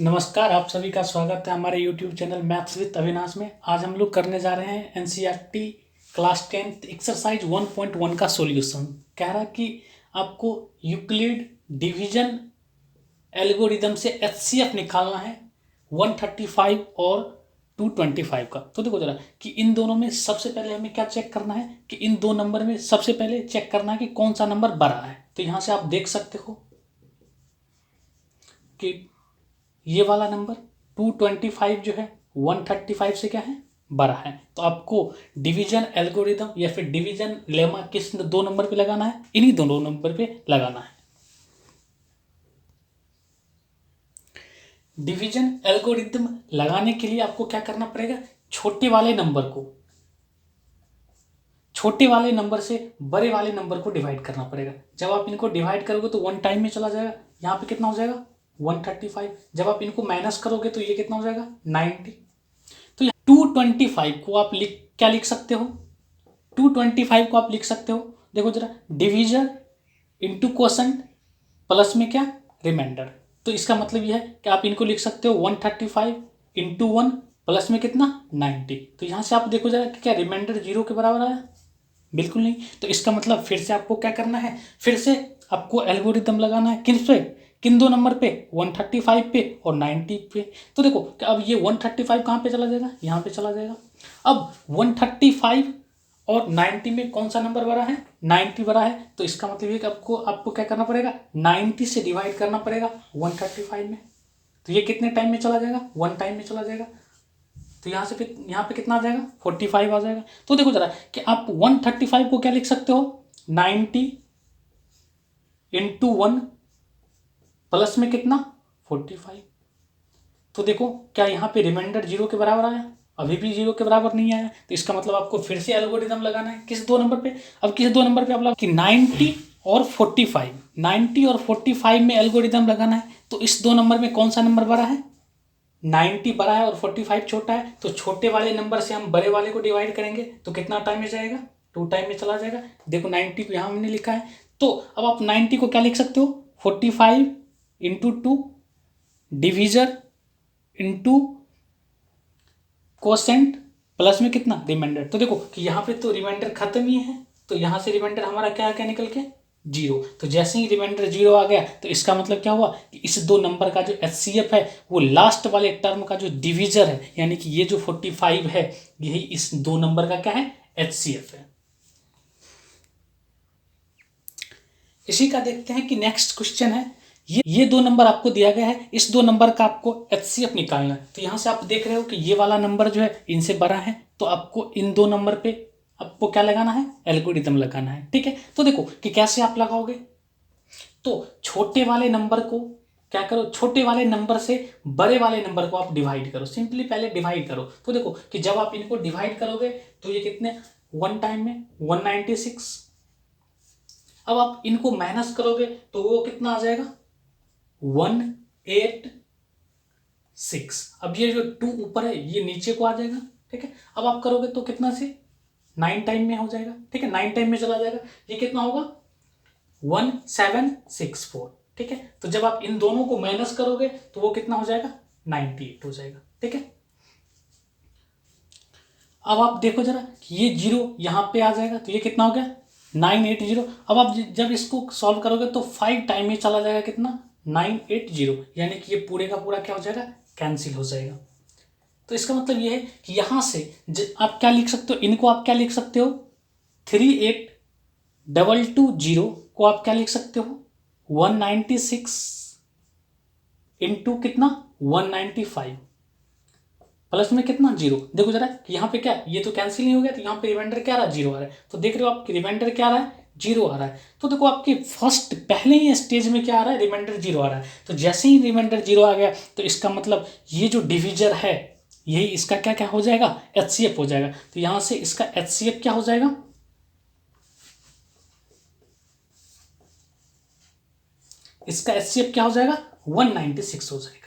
नमस्कार, आप सभी का स्वागत है हमारे YouTube channel maths with Avinash में। आज हम लोग करने जा रहे हैं एनसीईआरटी क्लास 10 एक्सरसाइज 1.1 का सॉल्यूशन। कह रहा है कि आपको यूक्लिड डिवीजन एल्गोरिदम से एचसीएफ निकालना है 135 और 225 का। तो देखो जरा कि इन दोनों में सबसे पहले हमें क्या चेक करना है कि इन दो नंबर में सबसे पहले चेक करना है कि कौन सा नंबर बड़ा है। तो यहाँ से आप देख सकते हो कि ये वाला नंबर 225 जो है 135 से क्या है, बड़ा है। तो आपको डिवीजन एल्गोरिदम या फिर डिवीजन लेमा किस दो नंबर पे लगाना है, इन्हीं दोनों नंबर पे लगाना है। डिवीजन एल्गोरिदम लगाने के लिए आपको क्या करना पड़ेगा, छोटे वाले नंबर से बड़े वाले नंबर को डिवाइड करना पड़ेगा। जब आप इनको डिवाइड करोगे तो 1 टाइम में चला जाएगा, यहाँ पे कितना हो जाएगा 135। जब आप इनको माइनस करोगे तो ये कितना हो जाएगा 90। तो 225 को आप क्या लिख सकते हो, 225 को आप लिख सकते हो, देखो जरा, डिवीजन इंटू क्वोशंट प्लस में क्या रिमाइंडर। तो इसका मतलब यह है कि आप इनको लिख सकते हो 135 इंटू 1 प्लस में कितना 90। तो यहाँ से आप देखो जरा कि क्या रिमाइंडर 0 के बराबर आया, बिल्कुल नहीं। तो इसका मतलब फिर से आपको क्या करना है, फिर से आपको एल्गोरिदम लगाना है किस पे, किन दो नंबर पे, 135 पे और 90 पे। तो देखो कि अब ये 135 कहाँ पे चला जाएगा, यहाँ पे चला जाएगा। अब 135 और 90 में कौन सा नंबर बड़ा है, 90 बड़ा है। तो इसका मतलब ये कि आपको क्या करना पड़ेगा, 90 से डिवाइड करना पड़ेगा 135 में। तो ये कितने टाइम में चला जाएगा, 1 टाइम में चला जाएगा। तो यहाँ पे कितना आ जाएगा 45 आ जाएगा। तो देखो जरा कि आप 135 को क्या लिख सकते हो, 90 इंटू 1 प्लस में कितना 45। तो देखो क्या यहाँ पे रिमाइंडर 0 के बराबर आया, अभी भी 0 के बराबर नहीं आया। तो इसका मतलब आपको फिर से एल्गोरिदम लगाना है किस दो नंबर पे, अब किस दो नंबर पे आप लगा कि 90 और 45 में एल्गोरिदम लगाना है। तो इस दो नंबर में कौन सा नंबर बड़ा है, 90 बड़ा है और 45 छोटा है। तो छोटे वाले नंबर से हम बड़े वाले को डिवाइड करेंगे तो कितना टाइम में जाएगा, 2 टाइम में चला जाएगा। देखो 90 को यहाँ हमने लिखा है। तो अब आप 90 को क्या लिख सकते हो, 45 into 2 division into quotient plus में कितना रिमाइंडर। तो देखो कि यहाँ पे तो रिमाइंडर खत्म ही है, तो यहाँ से रिमाइंडर हमारा क्या आ गया निकल के 0। तो जैसे ही रिमाइंडर 0 आ गया तो इसका मतलब क्या हुआ कि इस दो नंबर का जो एचसीएफ है वो लास्ट वाले टर्म का जो डिविजर है, यानी कि ये जो 45 है यही इस दो नंबर का क्या है, एचसीएफ है। इसी का देखते हैं कि नेक्स्ट क्वेश्चन है, ये दो नंबर आपको दिया गया है, इस दो नंबर का आपको एचसीएफ निकालना है। तो यहाँ से आप देख रहे हो कि ये वाला नंबर जो है इनसे बड़ा है, तो आपको इन दो नंबर पे आपको क्या लगाना है, एल्गोरिदम लगाना है। ठीक है, तो देखो कि कैसे आप लगाओगे। तो छोटे वाले नंबर को क्या करो, छोटे वाले नंबर से बड़े वाले नंबर को आप डिवाइड करो, सिंपली पहले डिवाइड करो। तो देखो कि जब आप इनको डिवाइड करोगे तो ये कितने 1 टाइम में 196। अब आप इनको माइनस करोगे तो वो कितना आ जाएगा 186। अब ये जो 2 ऊपर है ये नीचे को आ जाएगा। ठीक है, अब आप करोगे तो कितना से 9 टाइम में हो जाएगा। ठीक है, 9 टाइम में चला जाएगा, ये कितना होगा 1764। ठीक है, तो जब आप इन दोनों को माइनस करोगे तो वो कितना हो जाएगा 98 हो जाएगा। ठीक है, अब आप देखो जरा ये 0 यहाँ पे आ जाएगा तो ये कितना हो गया 980। अब आप जब इसको सॉल्व करोगे तो 5 टाइम में चला जाएगा कितना 980, यानी कि ये पूरे का पूरा क्या हो जाएगा, कैंसिल हो जाएगा। तो इसका मतलब ये है कि यहाँ से आप क्या लिख सकते हो, इनको आप क्या लिख सकते हो 38220 को आप क्या लिख सकते हो 196 इंटू कितना 195 प्लस में कितना 0। देखो जरा कि यहाँ पे क्या, ये तो कैंसिल नहीं हो गया, तो यहाँ पे रिमाइंडर क्या आ रहा है 0 आ रहा है। तो देख रहे हो आपकी रिमाइंडर क्या आ रहा है 0 आ रहा है। तो देखो आपके फर्स्ट पहले ही स्टेज में क्या आ रहा है, रिमाइंडर 0 आ रहा है। तो जैसे ही रिमाइंडर 0 आ गया तो इसका मतलब ये जो डिविजर है यही इसका क्या क्या हो जाएगा, एचसीएफ हो जाएगा। तो यहाँ से इसका एचसीएफ क्या हो जाएगा, इसका एचसीएफ क्या हो जाएगा 196 हो जाएगा।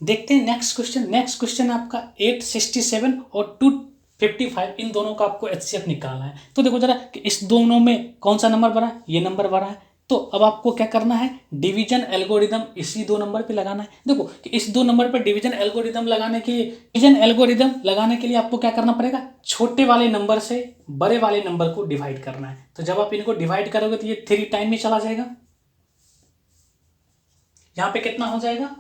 देखते हैं नेक्स्ट क्वेश्चन। नेक्स्ट क्वेश्चन आपका 867 और 255, इन दोनों का आपको एचसीएफ निकालना है। तो देखो जरा कि इस दोनों में कौन सा नंबर बड़ा है, ये नंबर बड़ा है। तो अब आपको क्या करना है, डिवीजन एल्गोरिदम इसी 2 नंबर पे लगाना है। देखो कि इस 2 नंबर पे डिवीजन एल्गोरिदम लगाने के लिए आपको क्या करना पड़ेगा, छोटे वाले नंबर से बड़े वाले नंबर को डिवाइड करना है। तो जब आप इनको डिवाइड करोगे तो ये 3 टाइम में चला जाएगा। यहां पे कितना हो जाएगा,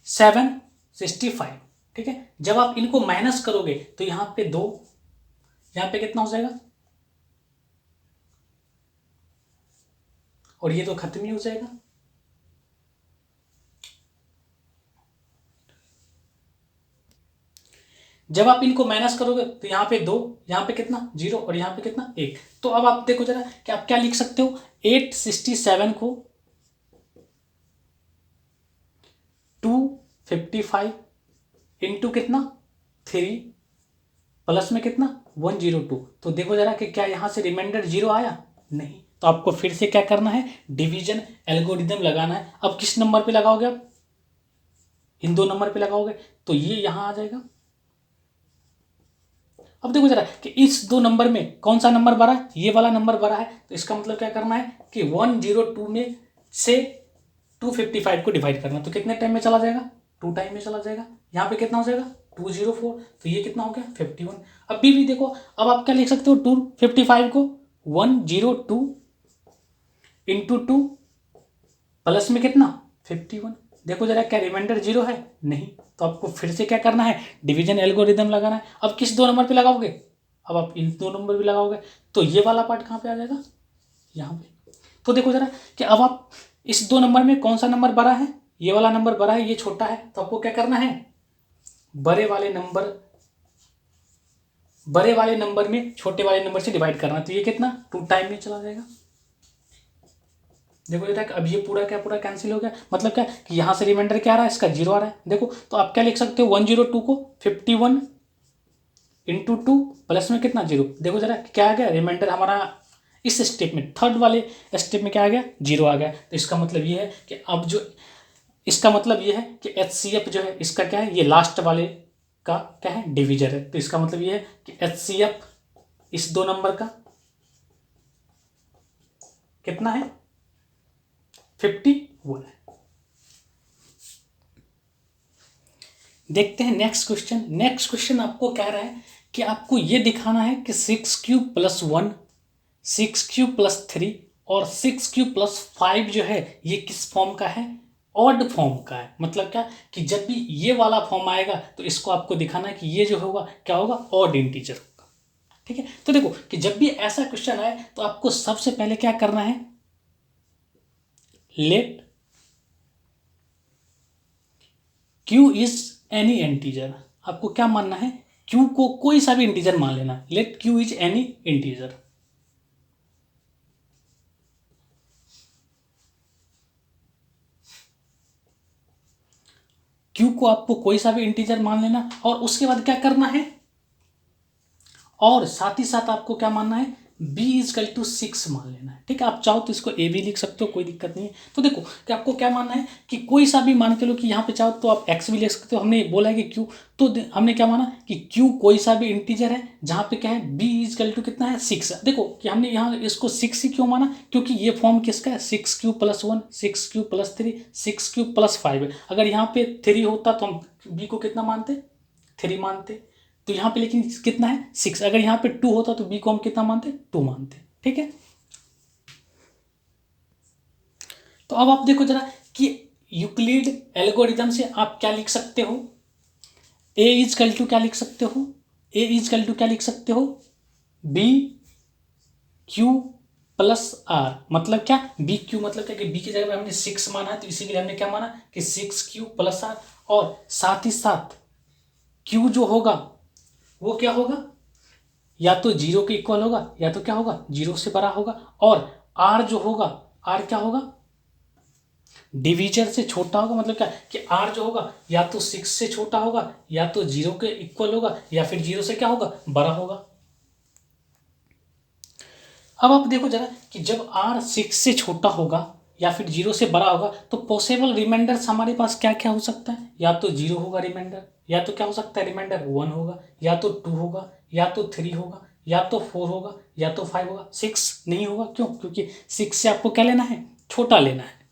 765। ठीक है, जब आप इनको माइनस करोगे तो यहां पे 2, यहां पे कितना हो जाएगा, और ये तो खत्म ही हो जाएगा। जब आप इनको माइनस करोगे तो यहाँ पे 2, यहाँ पे कितना 0 और यहाँ पे कितना 1। तो अब आप देखो जरा कि आप क्या लिख सकते हो, 867 को 255 इंटू कितना 3 प्लस में कितना 102। तो देखो जरा कि क्या यहाँ से रिमाइंडर 0 आया, नहीं। तो आपको फिर से क्या करना है, डिवीजन एल्गोरिदम लगाना है। अब किस नंबर पे लगाओगे आप, इन 2 नंबर पे लगाओगे तो ये यहाँ आ जाएगा। अब देखो जरा कि इस 2 नंबर में कौन सा नंबर बड़ा है, ये वाला नंबर बड़ा है। तो इसका मतलब क्या करना है कि 102 में से 255 को डिवाइड करना। तो कितने टाइम में चला जाएगा, 2 टाइम में चला जाएगा। यहाँ पे कितना हो जाएगा 204, तो ये कितना हो गया 51। अभी भी देखो, अब आप क्या लिख सकते हो, 255 को 102 इंटू 2 प्लस में कितना 51। देखो जरा क्या रिमाइंडर 0 है, नहीं। तो आपको फिर से क्या करना है, डिवीजन एल्गोरिदम लगाना है। अब किस 2 नंबर पे लगाओगे, अब आप इन 2 नंबर पे लगाओगे तो ये वाला पार्ट कहाँ पे आ जाएगा, यहाँ पे। तो देखो जरा कि अब आप इस 2 नंबर में कौन सा नंबर बड़ा है, ये वाला नंबर बड़ा है, ये छोटा है। तो आपको क्या करना है, बड़े वाले नंबर में छोटे वाले नंबर से डिवाइड करना। तो ये कितना 2 टाइम में चला जाएगा। देखो जरा अब ये पूरा कैंसिल हो गया। मतलब क्या कि यहाँ से रिमाइंडर क्या आ रहा है, इसका 0 आ रहा है। देखो तो आप क्या लिख सकते हो, 102 को 51 इंटू 2 प्लस में कितना 0। देखो जरा क्या आ गया, रिमाइंडर हमारा इस स्टेप में, थर्ड वाले स्टेप में क्या आ गया, 0 आ गया। तो इसका मतलब ये है कि अब जो, इसका मतलब ये है कि HCF जो है इसका क्या है, ये लास्ट वाले का क्या है, डिविजर है। तो इसका मतलब ये है कि HCF इस 2 नंबर का कितना है, 51 है। देखते हैं नेक्स्ट क्वेश्चन आपको कह रहा है कि आपको ये दिखाना है कि 6³+1, 6³+3 और 6³+5 जो है ये किस फॉर्म का है, ऑड फॉर्म का है। मतलब क्या कि जब भी ये वाला फॉर्म आएगा तो इसको आपको दिखाना है कि ये जो होगा क्या होगा, ऑड इंटीजर होगा। ठीक है, तो देखो कि जब भी ऐसा क्वेश्चन आए तो आपको सबसे पहले क्या करना है, let Q is any integer. आपको क्या मानना है, Q को कोई सा भी इंटीजर मान लेना। Let Q is any integer. Q को आपको कोई सा भी इंटीजर मान लेना और उसके बाद क्या करना है, और साथ ही साथ आपको क्या मानना है, b = 6 मान लेना है। ठीक है, आप चाहो तो इसको a भी लिख सकते हो, कोई दिक्कत नहीं है। तो देखो कि आपको क्या मानना है कि कोई सा भी मान के लो, कि यहाँ पे चाहो तो आप x भी लिख सकते हो। हमने बोला है कि q, तो हमने क्या माना कि q कोई सा भी इंटीजर है जहाँ पे क्या है, b = कितना है 6। देखो कि हमने यहाँ इसको 6 ही क्यों माना, क्योंकि ये फॉर्म किसका है, 6³+1, 6³+3, 6³+5 है। अगर यहाँ पे 3 होता तो हम b को कितना मानते, 3 मानते। तो यहाँ पे लेकिन कितना है 6। अगर यहाँ पे 2 होता तो b को हम कितना मानते, 2 मानते। ठीक है, तो अब आप देखो जरा कि यूक्लिड एल्गोरिथम से आप क्या लिख सकते हो, a = क्या लिख सकते हो, a = क्या लिख सकते हो, BQ+R। मतलब क्या, BQ मतलब क्या कि b की जगह पे हमने 6 माना है, तो इसी के लिए हमने क्या माना कि 6Q+R। और साथ ही साथ Q जो होगा वो क्या होगा, या तो 0 के इक्वल होगा या तो क्या होगा 0 से बड़ा होगा। और R जो होगा, R क्या होगा, डिवीजर से छोटा होगा। मतलब क्या कि R जो होगा या तो 6 से छोटा होगा या तो 0 के इक्वल होगा या फिर 0 से क्या होगा, बड़ा होगा। अब आप देखो जरा कि जब R 6 से छोटा होगा या फिर 0 से बड़ा होगा तो पॉसिबल रिमाइंडर्स हमारे पास क्या क्या हो सकता है, या तो 0 होगा रिमाइंडर, या तो क्या हो सकता है रिमाइंडर 1 होगा, या तो 2 होगा, या तो 3 होगा, या तो 4 होगा या तो 5 होगा, 6 नहीं होगा। क्यों? क्योंकि 6 से आपको क्या लेना है, छोटा लेना है।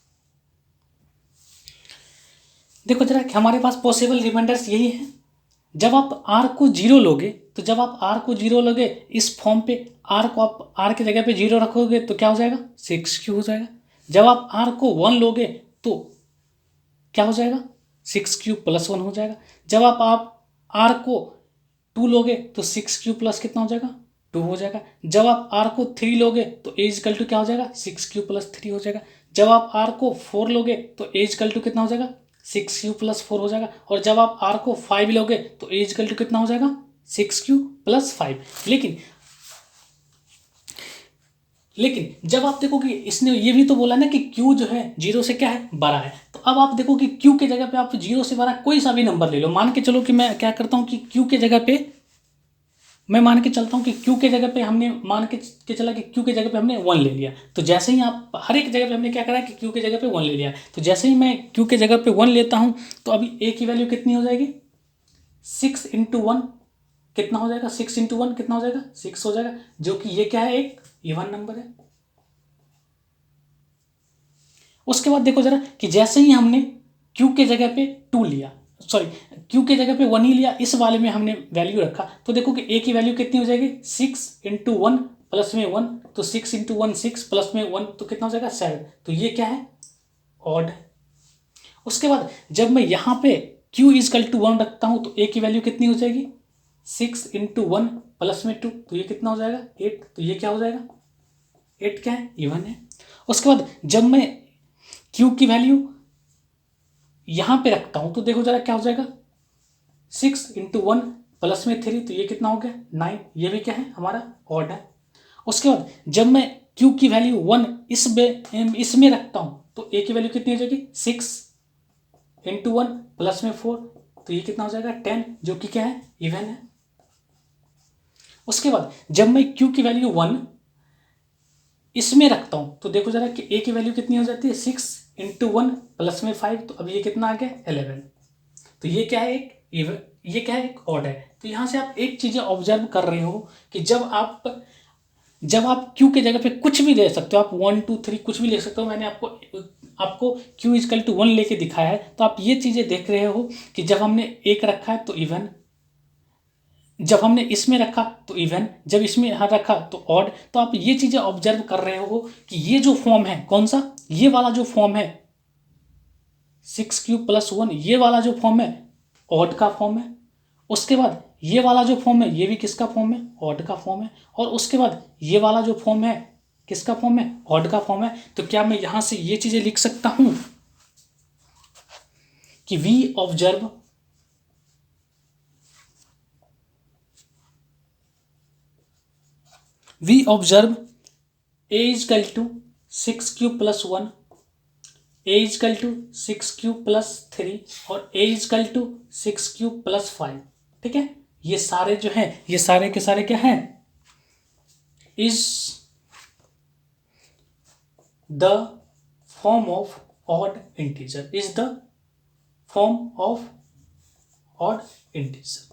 देखो जरा कि हमारे पास पॉसिबल रिमाइंडर्स यही है। जब आप r को 0 लोगे, तो जब आप r को 0 लोगे इस फॉर्म पे, r को आप r की जगह पे 0 रखोगे तो क्या हो जाएगा, 6q हो जाएगा। जब आप r को 1 लोगे तो क्या हो जाएगा, 6q + 1 हो जाएगा। जब आप r को 2 लोगे तो 6q प्लस कितना हो जाएगा, 2 हो जाएगा। जब आप r को 3 लोगे तो a = क्या हो जाएगा, 6q + 3 हो जाएगा। जब आप r को 4 लोगे तो a = कितना हो जाएगा, 6q + 4 हो जाएगा। और जब आप r को 5 लोगे तो a = कितना हो जाएगा, 6q + 5। लेकिन जब आप देखो कि इसने ये भी तो बोला ना कि q जो है 0 से क्या है, बड़ा है। तो अब आप देखो कि q के जगह पे आप 0 से बड़ा कोई सा भी नंबर ले लो। मान के चलो कि मैं क्या करता हूँ कि q के जगह पे मैं मान के चलता हूँ कि q के जगह पे हमने मान के चला कि q के जगह पे हमने 1 ले लिया। तो जैसे ही आप हर एक जगह पे हमने क्या करा कि q के जगह पे 1 ले लिया, तो जैसे ही मैं q के जगह पे 1 लेता हूँ तो अभी a की वैल्यू कितनी हो जाएगी, 6 × 1 कितना हो जाएगा, 6 × 1 कितना हो जाएगा, 6 हो जाएगा। जो कि ये क्या है, एक इवन नंबर है। उसके बाद देखो जरा कि जैसे ही हमने q के जगह पे 2 लिया, सॉरी q के जगह पे 1 ही लिया, इस वाले में हमने वैल्यू रखा, तो देखो कि a की वैल्यू कितनी हो जाएगी, 6 × 1 प्लस में 1, तो 6 × 1 6 प्लस में 1 तो कितना हो जाएगा, 7। तो ये क्या है, ऑड है। उसके बाद जब मैं यहाँ पे q = 1 रखता हूँ तो a की वैल्यू कितनी हो जाएगी, 6 × 1 प्लस में 2, तो ये कितना हो जाएगा, 8। तो ये क्या हो जाएगा, 8 क्या है, इवन है। उसके बाद जब मैं q की वैल्यू यहां पे रखता हूं तो देखो जरा क्या हो जाएगा, 6 × 1 प्लस में 3, तो ये कितना हो गया, 9। ये भी क्या है, हमारा ऑड है। उसके बाद जब मैं q की वैल्यू 1 इसमें रखता हूं तो a की वैल्यू कितनी हो जाएगी, 6 × 1 प्लस में 4, तो ये कितना हो जाएगा, 10, जो कि क्या है, इवन है। उसके बाद जब मैं q की वैल्यू 1 इसमें रखता हूं तो देखो जरा कि a की वैल्यू कितनी हो जाती है, 6 × 1 प्लस में 5, तो अब ये कितना आ गया, 11। तो ये क्या है, ये क्या है, एक ऑड है। तो यहां से आप एक चीजें ऑब्जर्व कर रहे हो कि जब आप q के जगह पे कुछ भी ले सकते हो, आप 1 2 3 कुछ भी ले सकते हो। मैंने आपको q = 1 लेके दिखाया है, तो आप ये चीजें देख रहे हो कि जब हमने एक रखा है तो इवन, जब हमने इसमें रखा तो इवन, जब इसमें रखा तो ऑड। तो आप ये चीजें ऑब्जर्व कर रहे हो कि ये जो फॉर्म है, कौन सा, ये वाला जो फॉर्म है 6q + 1, ये वाला जो फॉर्म है ऑड का फॉर्म है। उसके बाद ये वाला जो फॉर्म है ये भी किसका फॉर्म है, ऑड का फॉर्म है। और उसके बाद ये वाला जो फॉर्म है किसका फॉर्म है, ऑड का फॉर्म है। तो क्या मैं यहां से ये चीजें लिख सकता हूं कि we observe a = 6q + 1, a = 6q + 3 और a = 6q + 5। ठीक है, ये सारे जो हैं, ये सारे के सारे क्या हैं, is the form of odd integer, is the form of odd integer.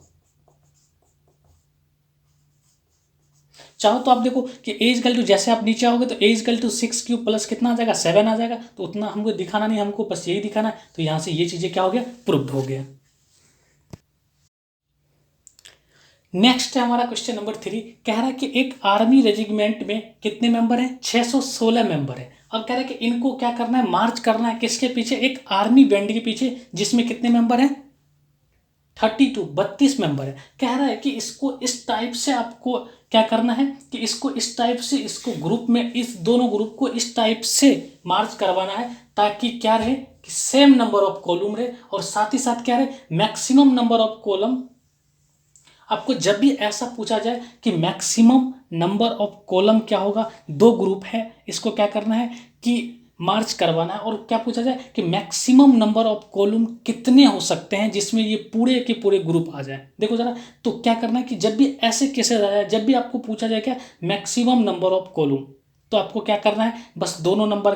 चाहो तो आप देखो कि a = जैसे आप नीचे आओगे तो a = 6q प्लस कितना आ जाएगा, 7 आ जाएगा। तो उतना हमको दिखाना नहीं, हमको बस यही दिखाना है। तो यहां से ये चीजें क्या हो गया, प्रूव्ड हो गया। नेक्स्ट है हमारा क्वेश्चन नंबर 3। कह रहा है कि एक आर्मी रेजिमेंट में कितने मेंबर हैं, 616 मेंबर है। अब कह रहा है कि इनको क्या करना है, मार्च करना है किसके पीछे, एक आर्मी बैंड के पीछे, जिसमें कितने मेंबर हैं, 32 मेंबर है। कह रहा है कि इसको इस टाइप से आपको क्या करना है कि इसको इस टाइप से, इसको ग्रुप में, इस दोनों ग्रुप को इस टाइप से मार्च करवाना है ताकि क्या रहे कि सेम नंबर ऑफ कॉलम रहे, और साथ ही साथ क्या रहे, मैक्सिमम नंबर ऑफ कॉलम। आपको जब भी ऐसा पूछा जाए कि मैक्सिमम नंबर ऑफ कॉलम क्या होगा, दो ग्रुप है, इसको क्या करना है कि मार्च करवाना है। और क्या पूछा जाए कि मैक्सिमम नंबर ऑफ कॉलम कितने हो सकते हैं जिसमें ये पूरे के पूरे ग्रुप आ जाए। देखो जरा, तो क्या करना है कि जब भी ऐसे केसेस आ जाए, जब भी आपको पूछा जाए क्या मैक्सिमम नंबर ऑफ कॉलम, तो आपको क्या करना है, बस दोनों नंबर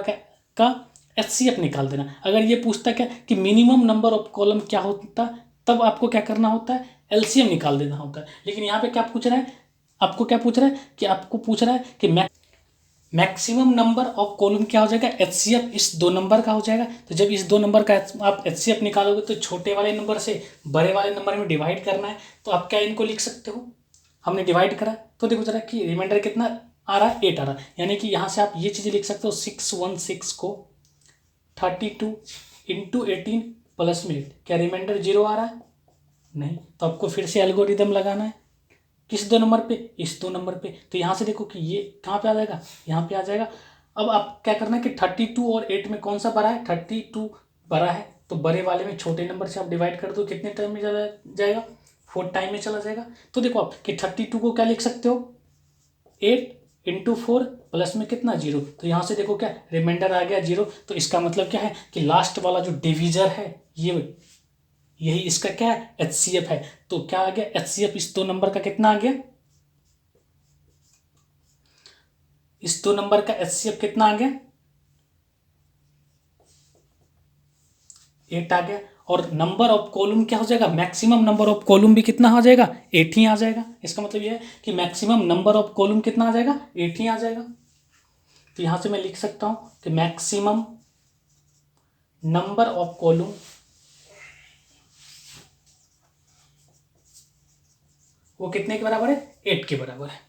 का HCF निकाल देना। अगर ये पूछता क्या कि मिनिमम नंबर ऑफ कॉलम क्या होता, तब आपको क्या करना होता है, LCM निकाल देना होता है। लेकिन यहाँ पे क्या पूछ रहा है, आपको क्या पूछ रहा है कि आपको पूछ रहा है कि मैक्सिमम नंबर ऑफ कॉलम क्या हो जाएगा, एचसीएफ इस 2 नंबर का हो जाएगा। तो जब इस 2 नंबर का आप एचसीएफ निकालोगे तो छोटे वाले नंबर से बड़े वाले नंबर में डिवाइड करना है। तो आप क्या इनको लिख सकते हो, हमने डिवाइड करा तो देखो जरा कि रिमाइंडर कितना आ रहा है, 8 आ रहा है। यानी कि यहाँ से आप ये चीज़ें लिख सकते हो, 616 को 32 इंटू 18 प्लस में 8, क्या रिमाइंडर 0 आ रहा है? नहीं। तो आपको फिर से एल्गोरिदम लगाना है, किस 2 नंबर पे, इस 2 नंबर पे। तो यहाँ से देखो कि ये कहाँ पे आ जाएगा, यहाँ पे आ जाएगा। अब आप क्या करना है कि 32 और 8 में कौन सा बड़ा है, 32 बड़ा है। तो बड़े वाले में छोटे नंबर से आप डिवाइड कर दो, कितने टाइम में चला जाएगा, 4 टाइम में चला जाएगा। तो देखो आप कि 32 को क्या लिख सकते हो, 8 इंटू 4 प्लस में कितना 0। तो यहाँ से देखो क्या रिमाइंडर आ गया 0। तो इसका मतलब क्या है कि लास्ट वाला जो डिविजर है ये, यही इसका क्या है, एचसीएफ है। तो क्या आ गया, एचसीएफ इस 2 नंबर का कितना आ गया, इस 2 नंबर का एचसीएफ कितना आ गया, 8 आ गया। और नंबर ऑफ कॉलम क्या हो जाएगा, मैक्सिमम नंबर ऑफ कॉलम भी कितना आ जाएगा, 8 ही आ जाएगा। इसका मतलब ये है कि मैक्सिमम नंबर ऑफ कॉलम कितना आ जाएगा, 8 ही आ जाएगा। तो यहां से मैं लिख सकता हूं कि मैक्सिमम नंबर ऑफ कॉलम वो कितने के बराबर है, 8 के बराबर है।